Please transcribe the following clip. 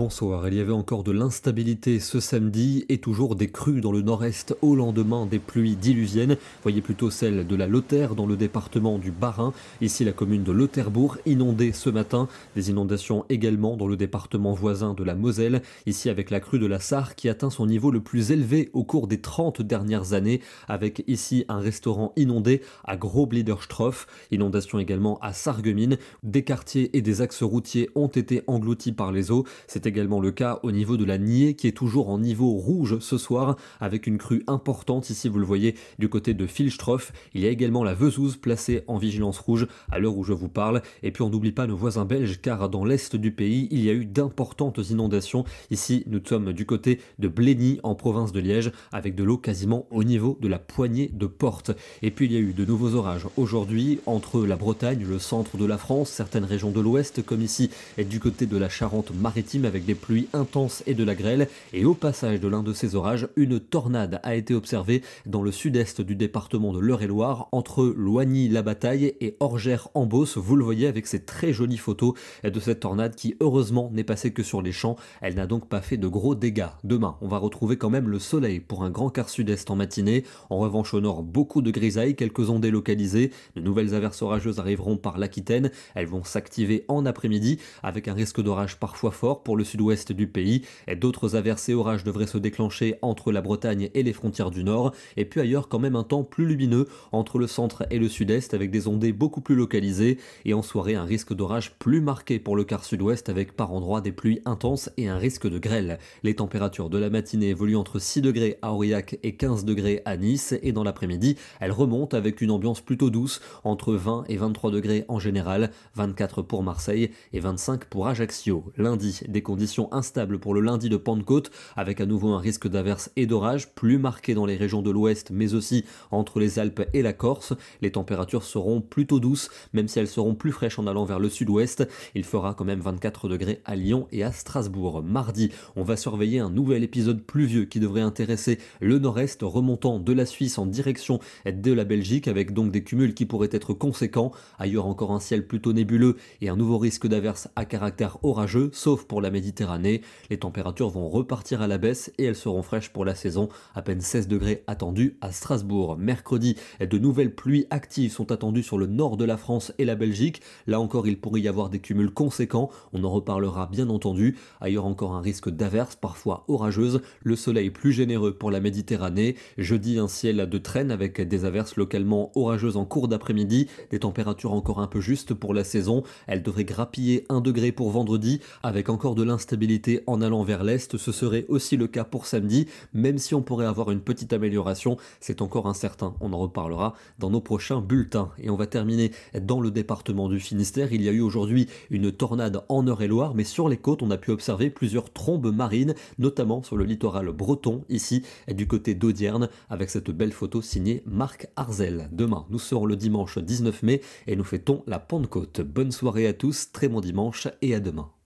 Bonsoir, il y avait encore de l'instabilité ce samedi et toujours des crues dans le nord-est au lendemain des pluies diluviennes. Voyez plutôt celle de la Lothaire dans le département du Bas-Rhin. Ici la commune de Lauterbourg inondée ce matin. Des inondations également dans le département voisin de la Moselle. Ici avec la crue de la Sarre qui atteint son niveau le plus élevé au cours des 30 dernières années. Avec ici un restaurant inondé à Gros-Bliederstroff. Inondation également à Sarreguemines. Des quartiers et des axes routiers ont été engloutis par les eaux. C'est également le cas au niveau de la Nier qui est toujours en niveau rouge ce soir avec une crue importante. Ici vous le voyez du côté de Filstroff. Il y a également la Vesouse placée en vigilance rouge à l'heure où je vous parle. Et puis on n'oublie pas nos voisins belges car dans l'est du pays il y a eu d'importantes inondations. Ici nous sommes du côté de Blény en province de Liège avec de l'eau quasiment au niveau de la poignée de porte. Et puis il y a eu de nouveaux orages aujourd'hui entre la Bretagne, le centre de la France, certaines régions de l'ouest comme ici et du côté de la Charente-Maritime avec des pluies intenses et de la grêle. Et au passage de l'un de ces orages, une tornade a été observée dans le sud-est du département de l'Eure-et-Loir entre Loigny-la-Bataille et Orgères-en-Beauce. Vous le voyez avec ces très jolies photos de cette tornade qui heureusement n'est passée que sur les champs. Elle n'a donc pas fait de gros dégâts. Demain, on va retrouver quand même le soleil pour un grand quart sud-est en matinée. En revanche au nord, beaucoup de grisailles, quelques ondées localisées. De nouvelles averses orageuses arriveront par l'Aquitaine. Elles vont s'activer en après-midi avec un risque d'orage parfois fort pour le sud-ouest du pays. Et d'autres averses et orages devraient se déclencher entre la Bretagne et les frontières du nord. Et puis ailleurs quand même un temps plus lumineux entre le centre et le sud-est avec des ondées beaucoup plus localisées. Et en soirée un risque d'orage plus marqué pour le quart sud-ouest avec par endroits des pluies intenses et un risque de grêle. Les températures de la matinée évoluent entre 6 degrés à Aurillac et 15 degrés à Nice. Et dans l'après-midi, elles remontent avec une ambiance plutôt douce entre 20 et 23 degrés en général, 24 pour Marseille et 25 pour Ajaccio. Lundi, des conditions instables pour le lundi de Pentecôte avec à nouveau un risque d'averses et d'orages plus marqué dans les régions de l'ouest mais aussi entre les Alpes et la Corse. Les températures seront plutôt douces même si elles seront plus fraîches en allant vers le sud-ouest. Il fera quand même 24 degrés à Lyon et à Strasbourg. Mardi, on va surveiller un nouvel épisode pluvieux qui devrait intéresser le nord-est remontant de la Suisse en direction de la Belgique avec donc des cumuls qui pourraient être conséquents. Ailleurs encore un ciel plutôt nébuleux et un nouveau risque d'averses à caractère orageux sauf pour la Méditerranée. Les températures vont repartir à la baisse et elles seront fraîches pour la saison. À peine 16 degrés attendus à Strasbourg. Mercredi, de nouvelles pluies actives sont attendues sur le nord de la France et la Belgique. Là encore, il pourrait y avoir des cumuls conséquents. On en reparlera bien entendu. Ailleurs encore un risque d'averses, parfois orageuses. Le soleil plus généreux pour la Méditerranée. Jeudi, un ciel de traîne avec des averses localement orageuses en cours d'après-midi. Des températures encore un peu justes pour la saison. Elles devraient grappiller 1 degré pour vendredi avec encore de l'instabilité en allant vers l'est. Ce serait aussi le cas pour samedi, même si on pourrait avoir une petite amélioration, c'est encore incertain. On en reparlera dans nos prochains bulletins. Et on va terminer dans le département du Finistère. Il y a eu aujourd'hui une tornade en Eure-et-Loir, mais sur les côtes, on a pu observer plusieurs trombes marines, notamment sur le littoral breton, ici du côté d'Audierne, avec cette belle photo signée Marc Arzel. Demain, nous serons le dimanche 19 mai et nous fêtons la Pentecôte. Bonne soirée à tous, très bon dimanche et à demain.